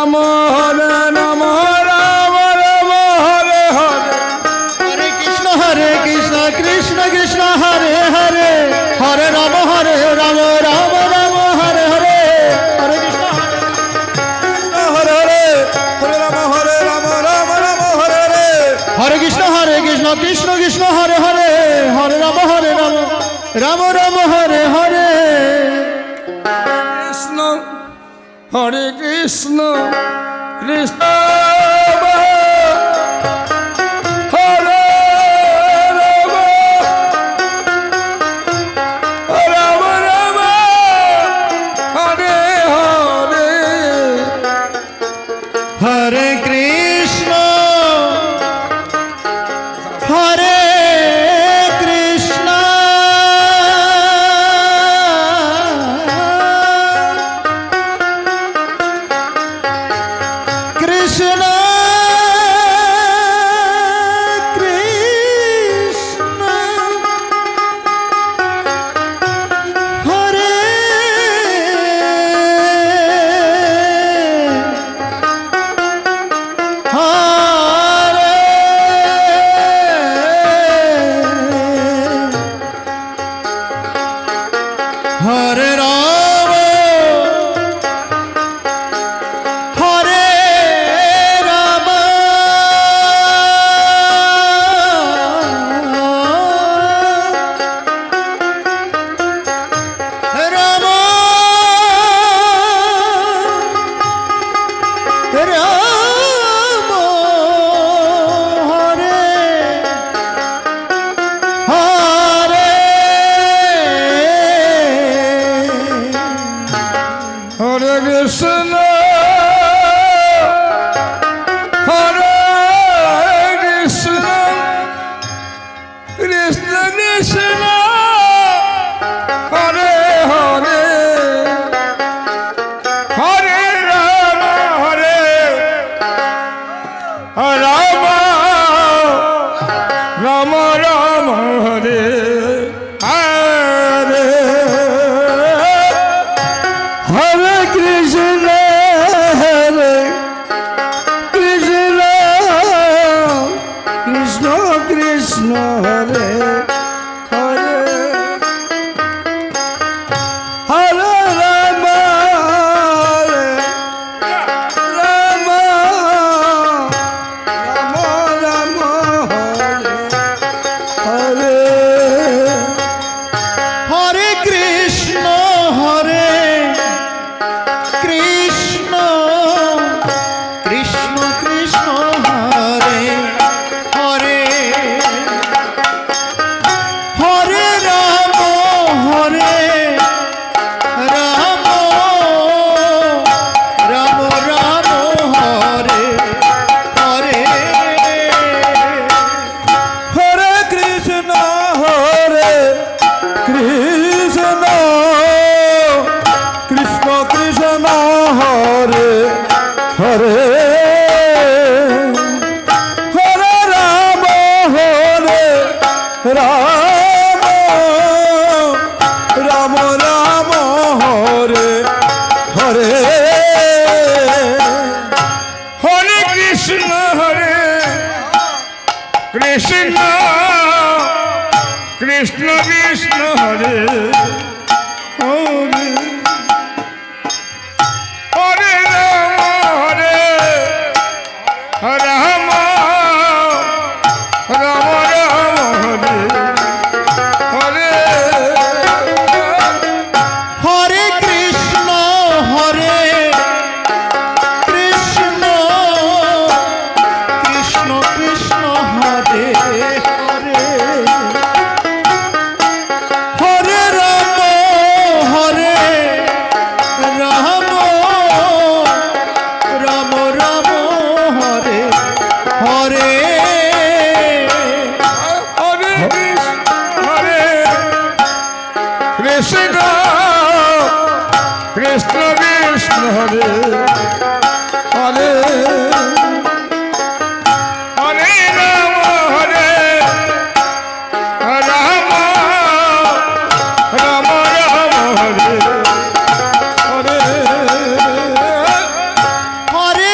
Ram হরে Ram Ram Ram Hare Hare Hare Krishna Krishna Krishna Hare Hare Hare Ram Ram Ram Hare Hare Hare Krishna Hare Hare Hare Ram Ram Ram Hare Hare Hare Krishna Krishna Krishna Hare Hare Hare Ram Ram Ram Hare Hare Krishna হরে Krishna Krishna হরে Ram Ram Hare Hare Hare Krishna হরে Krishna Krishna Krishna Hare Hare Ram হরে Ram Ram Ram Hare Hare Hare Krishna হরে Krishna Krishna Krishna Hare Hare Hare Ram Ram Ram Ram Hare Hare Hare Krishna Krishna Krishna Krishna Hare Hare Hare Ram Ram Ram Ram Hare Hare Hare Krishna Krishna Krishna Hare Hare Hare Ram Ram Ram Ram Hare Hare Hare Krishna Krishna Krishna Hare Hare Hare Ram Ram Ram Hare Hare Hare Krishna Krishna Krishna Krishna Hare Hare Hare Ram Ram Hare Hare Hare Krishna Krishna Krishna Hare Hare Hare Ram Ram Ram Hare Hare Hare Krishna Krishna Krishna Hare Hare Hare Ram Ram Ram Ram Hare Hare Hare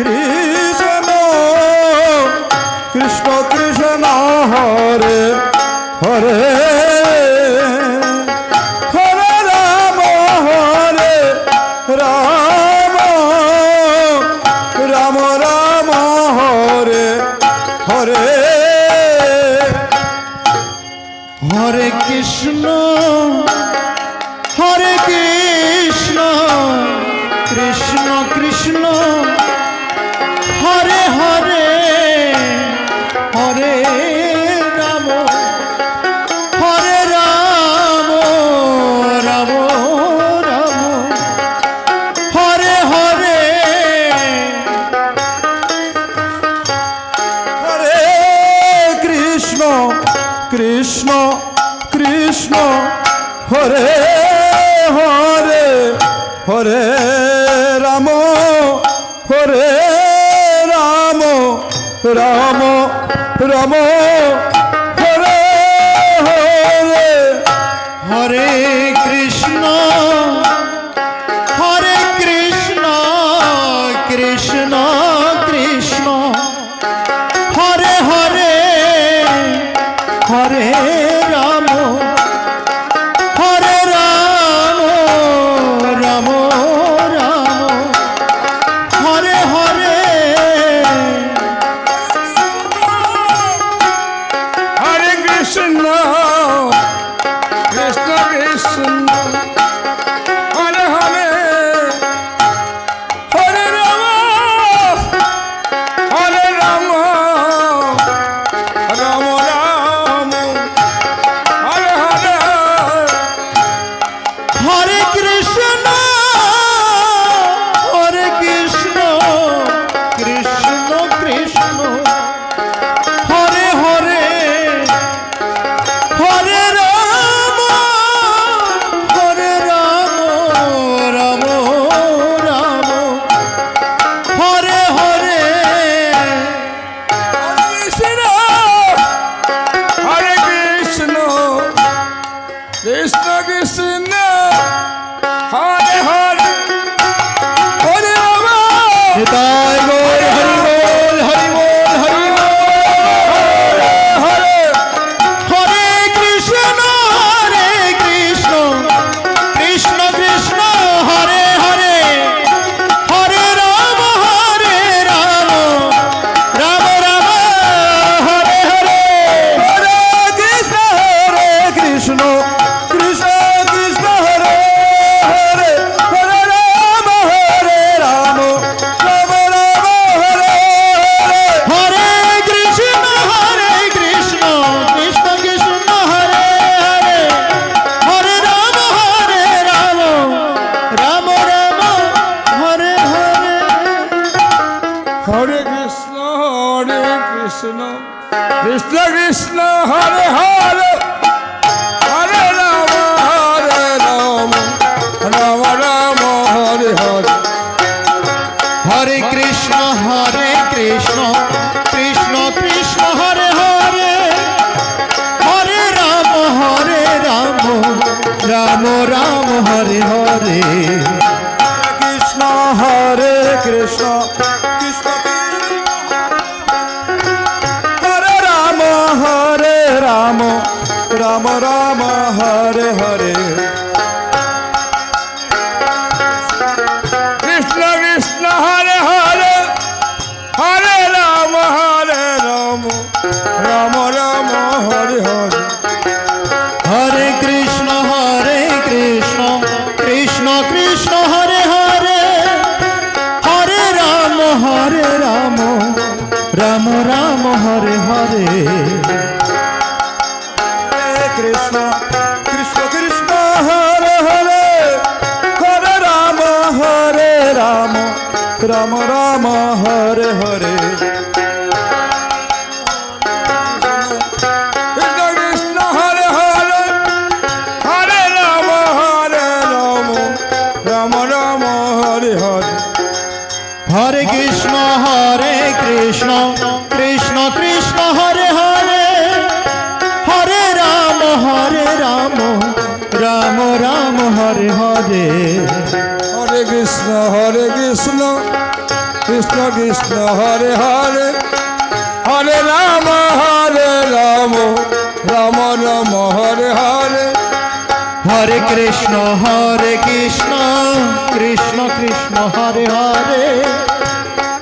Krishna Krishna Krishna Hare Hare Hare Ram Ram Ram Hare Hare Hare Krishna Krishna Krishna Hare Hare Hare Ram Ram Ram Hare Hare Hare Krishna Krishna Krishna Hare Hare Hare Ram Ram Ram Hare Hare Hare Krishna Krishna Krishna Hare Hare Hare Ram Ram Ram Hare Hare Hare Krishna Krishna Krishna Hare Hare Hare Ram Ram Ram Hare Hare Hare Krishna Krishna Krishna Hare Hare Hare Ram Ram Ram Hare Hare Krishna হরে Krishna Krishna Krishna Hare Hare Hare Ram Nitai Gour Hari বল Hari বল Hare Hare Krishna Krishna Krishna Hare Hare Hare Ram Ram Ram Hare Hare Hare Krishna Krishna Krishna Hare Hare Hare Ram Ram Ram Hare Hare Hare Krishna Krishna Krishna Hare Hare Hare Ram Ram Hare Hare Hare Krishna Krishna Krishna Hare Hare Hare Ram Ram Ram Hare Hare Hare Krishna Krishna Krishna Hare Hare Hare Ram Ram Hare Hare Krishna হরে Krishna Krishna হরে Ram Ram Ram Hare Hare Krishna Krishna Hare Hare Hare Ram Ram Ram Hare Hare Hare Krishna Krishna Krishna Hare Hare Hare Ram Ram Hare Hare Krishna Krishna Krishna Hare Hare Hare Ram Ram Ram Hare Hare Krishna Krishna Hare Hare Hare Ram Ram Ram Hare Hare Hare Krishna Krishna Krishna Hare Hare Hare Ram Ram Ram Hare Hare Hare Krishna Krishna Krishna Hare Hare Hare Ram Ram Ram Hare Hare Hare Krishna Krishna Krishna Hare Hare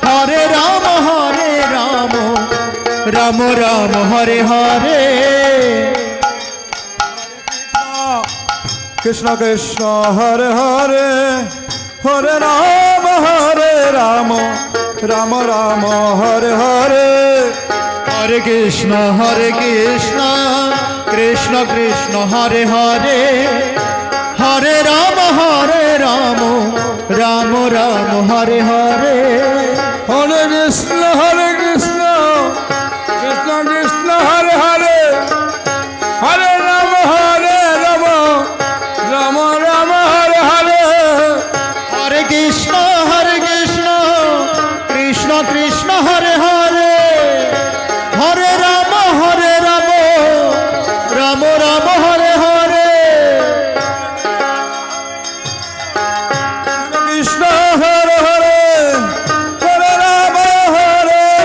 Hare Ram Ram Ram Hare Hare Krishna Krishna Hare Hare Hare Ram Ram Ram Hare Hare Hare Krishna Krishna Krishna Hare Hare Hare Ram Ram Ram Hare Hare Hare Krishna Krishna Krishna Hare Hare Hare Ram Ram Ram Hare Hare Hare Krishna Krishna Krishna Hare Hare Hare Ram Ram Ram Hare Hare Krishna Hare Hare Hare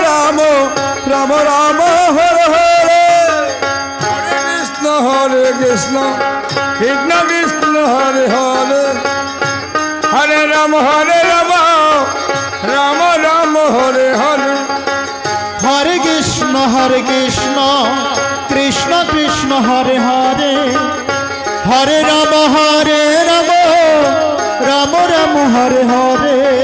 Ram Ram Ram Hare Hare Hare Krishna Krishna Krishna Hare Hare Hare Ram Ram Ram Hare Hare Hare Krishna Krishna Krishna Hare Hare Hare Ram Ram Ram Hare Hare